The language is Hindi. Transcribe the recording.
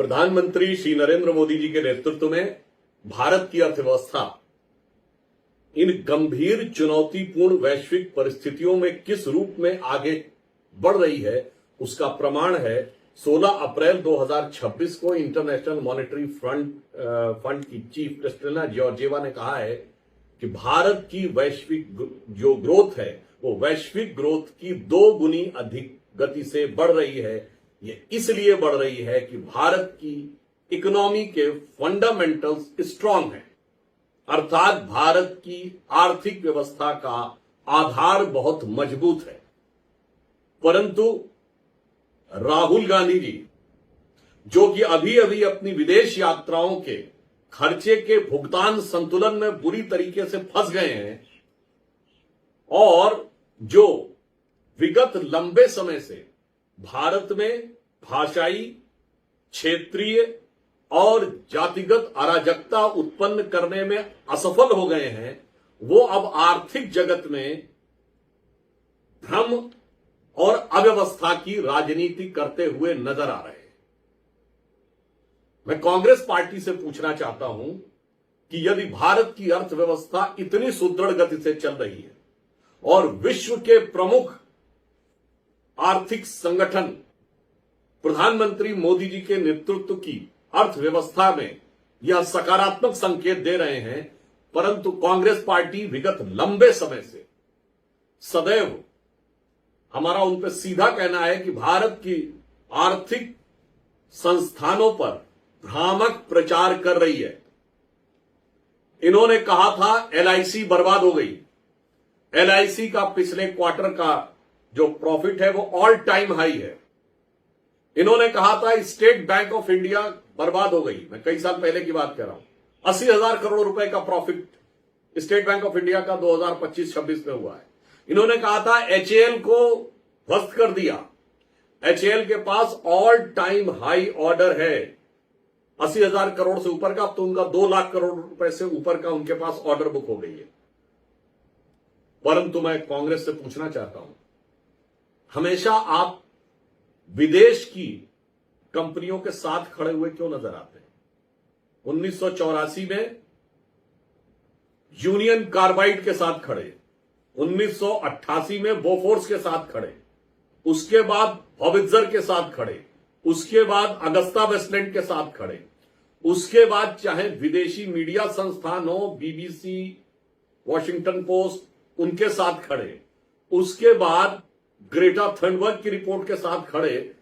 प्रधानमंत्री श्री नरेंद्र मोदी जी के नेतृत्व में भारत की अर्थव्यवस्था इन गंभीर चुनौतीपूर्ण वैश्विक परिस्थितियों में किस रूप में आगे बढ़ रही है उसका प्रमाण है 16 अप्रैल 2026 को इंटरनेशनल मॉनेटरी फंड की चीफ क्रिस्टलिना जॉर्जिएवा ने कहा है कि भारत की वैश्विक जो ग्रोथ है वो वैश्विक ग्रोथ की 2 गुनी अधिक गति से बढ़ रही है। ये इसलिए बढ़ रही है कि भारत की इकोनॉमी के फंडामेंटल्स स्ट्रांग हैं, अर्थात भारत की आर्थिक व्यवस्था का आधार बहुत मजबूत है। परंतु राहुल गांधी जी जो कि अभी अभी अपनी विदेश यात्राओं के खर्चे के भुगतान संतुलन में बुरी तरीके से फंस गए हैं और जो विगत लंबे समय से भारत में भाषाई, क्षेत्रीय और जातिगत अराजकता उत्पन्न करने में असफल हो गए हैं, वो अब आर्थिक जगत में भ्रम और अव्यवस्था की राजनीति करते हुए नजर आ रहे हैं। मैं कांग्रेस पार्टी से पूछना चाहता हूं कि यदि भारत की अर्थव्यवस्था इतनी सुदृढ़ गति से चल रही है और विश्व के प्रमुख आर्थिक संगठन प्रधानमंत्री मोदी जी के नेतृत्व की अर्थव्यवस्था में यह सकारात्मक संकेत दे रहे हैं, परंतु कांग्रेस पार्टी विगत लंबे समय से सदैव हमारा उन पर सीधा कहना है कि भारत की आर्थिक संस्थानों पर भ्रामक प्रचार कर रही है। इन्होंने कहा था एलआईसी बर्बाद हो गई। एलआईसी का पिछले क्वार्टर का जो प्रॉफिट है वो ऑल टाइम हाई है। इन्होंने कहा था स्टेट बैंक ऑफ इंडिया बर्बाद हो गई। मैं कई साल पहले की बात कर रहा हूं। 80,000 करोड़ रुपए का profit state bank of India का 2025-26 में हुआ है। इन्होंने कहा था एचएएल को ध्वस्त कर दिया। एचएएल के पास ऑल टाइम हाई ऑर्डर है 80,000 करोड़ से ऊपर का। अब तो उनका 2 लाख करोड़ रुपए से ऊपर का उनके पास ऑर्डर बुक हो गई है। परंतु मैं कांग्रेस से पूछना चाहता हूं, हमेशा आप विदेश की कंपनियों के साथ खड़े हुए क्यों नजर आते हैं? 1984 में यूनियन कार्बाइड के साथ खड़े, 1988 में बोफोर्स के साथ खड़े, उसके बाद हॉवित्जर के साथ खड़े, उसके बाद अगस्ता वेस्टलैंड के साथ खड़े, उसके बाद चाहे विदेशी मीडिया संस्थान हो, बीबीसी, वॉशिंगटन पोस्ट, उनके साथ खड़े, उसके बाद ग्रेटा थनबर्ग की रिपोर्ट के साथ खड़े,